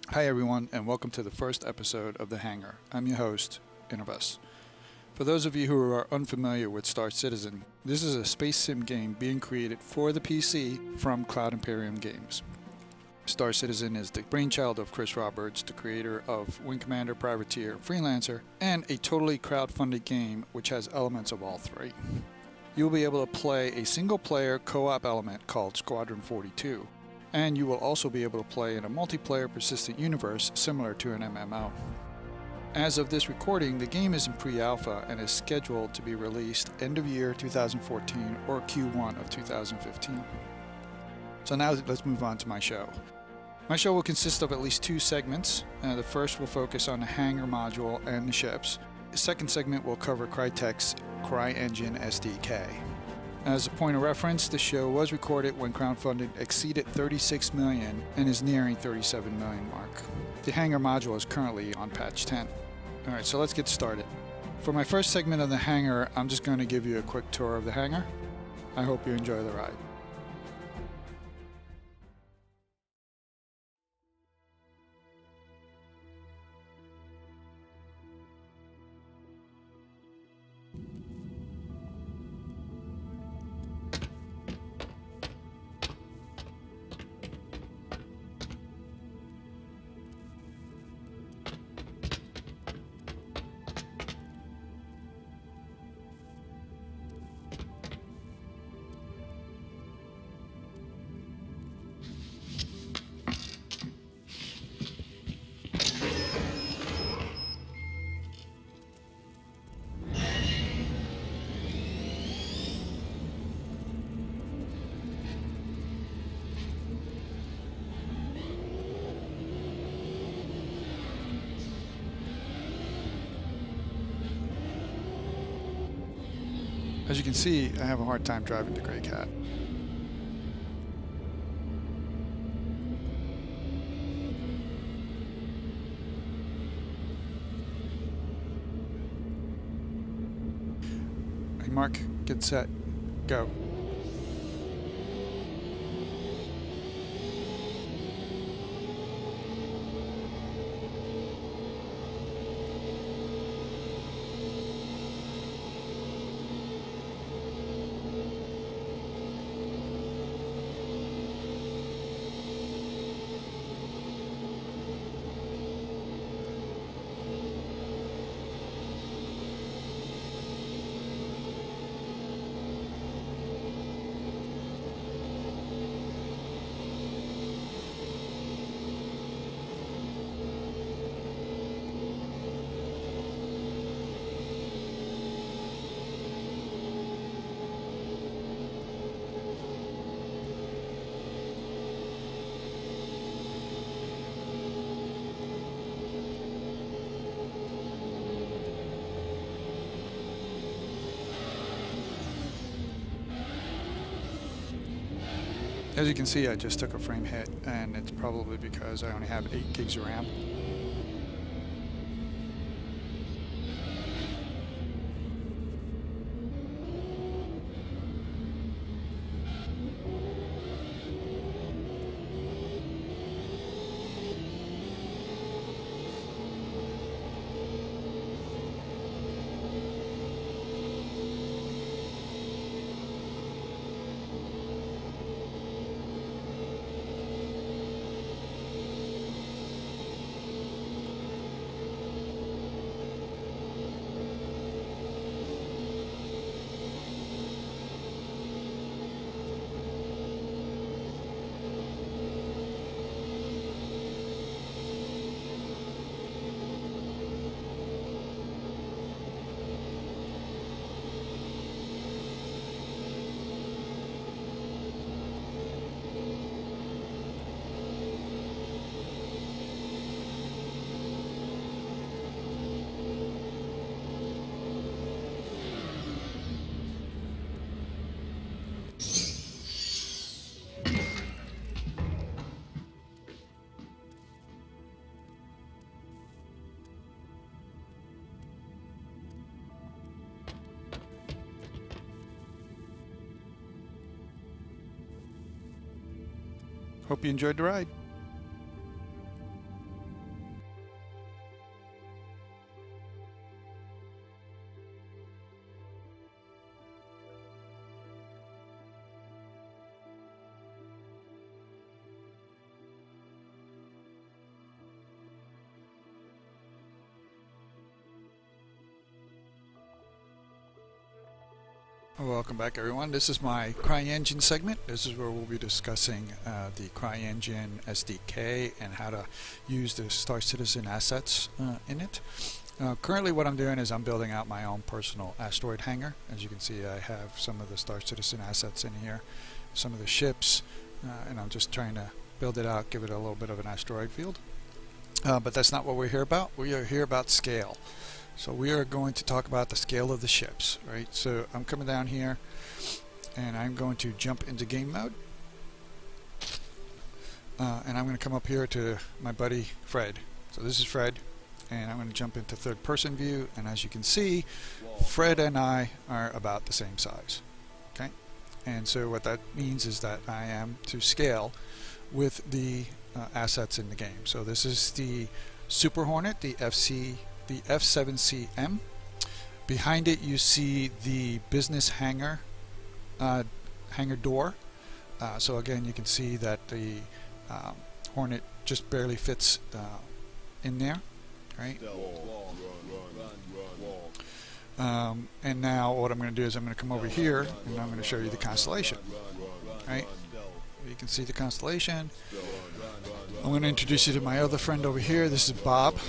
Hi everyone, and welcome to the first episode of The Hangar. I'm your host, Innovus. For those of you who are unfamiliar with Star Citizen, this is a space sim game being created for the PC from Cloud Imperium Games. Star Citizen is the brainchild of Chris Roberts, the creator of Wing Commander, Privateer, Freelancer, and a totally crowdfunded game which has elements of all three. You'll be able to play a single-player co-op element called Squadron 42, and you will also be able to play in a multiplayer persistent universe similar to an MMO. As of this recording, the game is in pre-alpha and is scheduled to be released end of year 2014 or Q1 of 2015. So now let's move on to my show. My show will consist of at least two segments. The first will focus on the hangar module and the ships. The second segment will cover Crytek's CryEngine SDK. As a point of reference, the show was recorded when crowdfunding exceeded 36 million and is nearing 37 million mark. The hangar module is currently on patch 10. Alright, so let's get started. For my first segment of the hangar, I'm just going to give you a quick tour of the hangar. I hope you enjoy the ride. As you can see, I have a hard time driving the Grey Cat. Hey Mark, get set, go. As you can see, I just took a frame hit, and it's probably because I only have 8 gigs of RAM. Hope you enjoyed the ride. Welcome back, everyone. This is my CryEngine segment. This is where we'll be discussing the CryEngine SDK and how to use the Star Citizen assets in it. Currently what I'm doing is I'm building out my own personal asteroid hangar. As you can see, I have some of the Star Citizen assets in here, some of the ships, and I'm just trying to build it out, give it a little bit of an asteroid field. But that's not what we're here about. We are here about scale. So we are going to talk about the scale of the ships, right? So I'm coming down here and I'm going to jump into game mode. And I'm going to come up here to my buddy Fred. So this is Fred, and I'm going to jump into third person view, and as you can see, Fred and I are about the same size. Okay? And so what that means is that I am to scale with the assets in the game. So this is the Super Hornet, the F7CM. Behind it you see the business hangar door. So again, you can see that the Hornet just barely fits in there, right? And now what I'm going to do is I'm going to come over here and I'm going to show you the constellation, right? You can see the constellation. I'm going to introduce you to my other friend over here. This is Bob.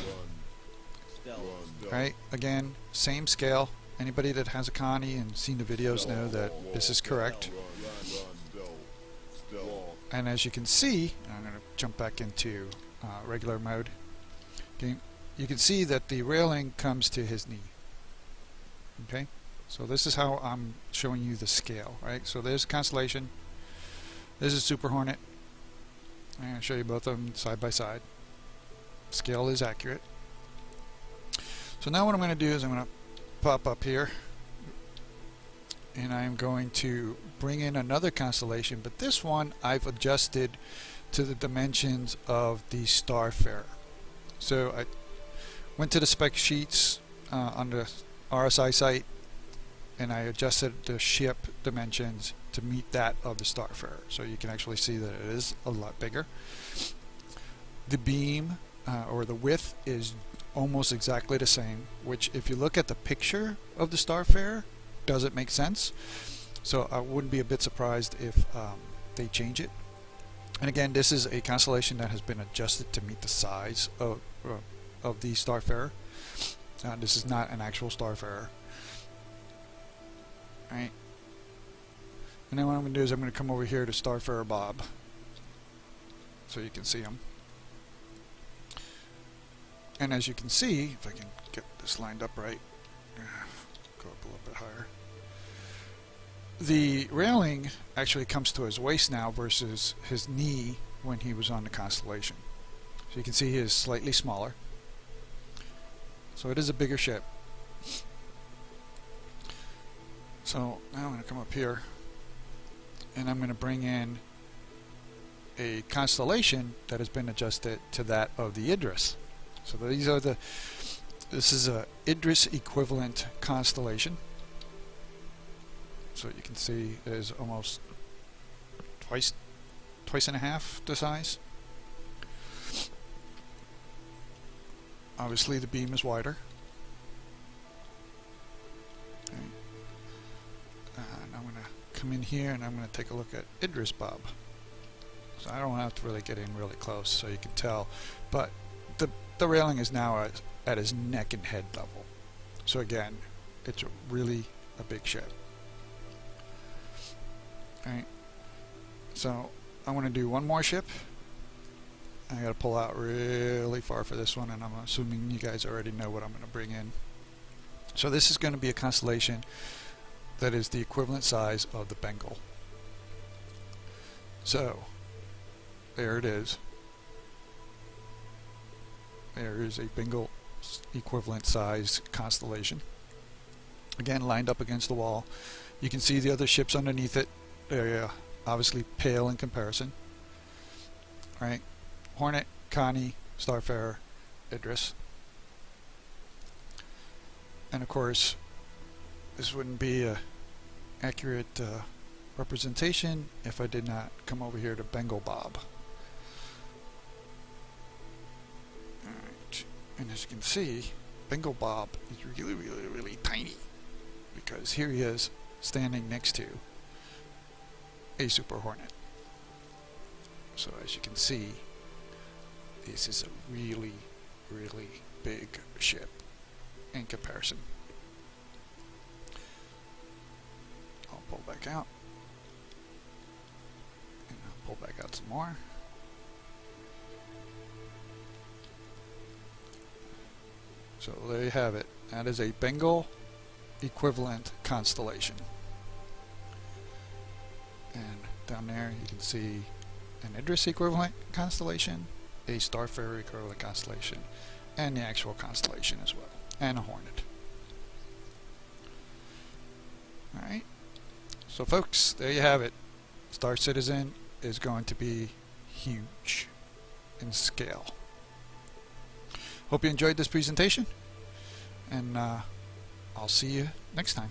Right, again, same scale. Anybody that has a Connie and seen the videos know that this is correct. And as you can see, I'm going to jump back into regular mode. Okay, you can see that the railing comes to his knee. Okay, so this is how I'm showing you the scale. Right, so there's Constellation. This is Super Hornet. I'm going to show you both of them side by side. Scale is accurate. So now what I'm going to do is I'm going to pop up here and I'm going to bring in another constellation, but this one I've adjusted to the dimensions of the Starfarer. So I went to the spec sheets on the RSI site and I adjusted the ship dimensions to meet that of the Starfarer. So you can actually see that it is a lot bigger. The beam or the width is almost exactly the same, which if you look at the picture of the Starfarer, doesn't make sense. So I wouldn't be a bit surprised if they change it. And again, this is a constellation that has been adjusted to meet the size of the Starfarer. This is not an actual Starfarer. Right. And then what I'm going to do is I'm going to come over here to Starfarer Bob, so you can see him. And as you can see, if I can get this lined up right, go up a little bit higher. The railing actually comes to his waist now versus his knee when he was on the Constellation. So you can see he is slightly smaller. So it is a bigger ship. So now I'm going to come up here and I'm going to bring in a constellation that has been adjusted to that of the Idris. So these are this is a Idris equivalent constellation. So you can see it is almost twice and a half the size. Obviously the beam is wider. Okay. And I'm going to come in here and I'm going to take a look at Idris Bob. So I don't have to really get in really close so you can tell, but the railing is now at his neck and head level. So again, it's really a big ship. Alright, so I want to do one more ship. I got to pull out really far for this one, and I'm assuming you guys already know what I'm going to bring in. So this is going to be a constellation that is the equivalent size of the Bengal. So there it is. There is a Bengal equivalent size constellation. Again, lined up against the wall. You can see the other ships underneath it. They're obviously pale in comparison. Right? Hornet, Connie, Starfarer, Idris. And of course, this wouldn't be an accurate representation if I did not come over here to Bengal Bob. Alright, and as you can see, Bengal Bob is really tiny, because here he is standing next to a Super Hornet. So as you can see, this is a really, really big ship in comparison. I'll pull back out. And I'll pull back out some more. So there you have it. That is a Bengal equivalent constellation. And down there you can see an Idris equivalent constellation, a Starfarer equivalent constellation, and the actual constellation as well, and a Hornet. Alright, so folks, there you have it. Star Citizen is going to be huge in scale. Hope you enjoyed this presentation, and I'll see you next time.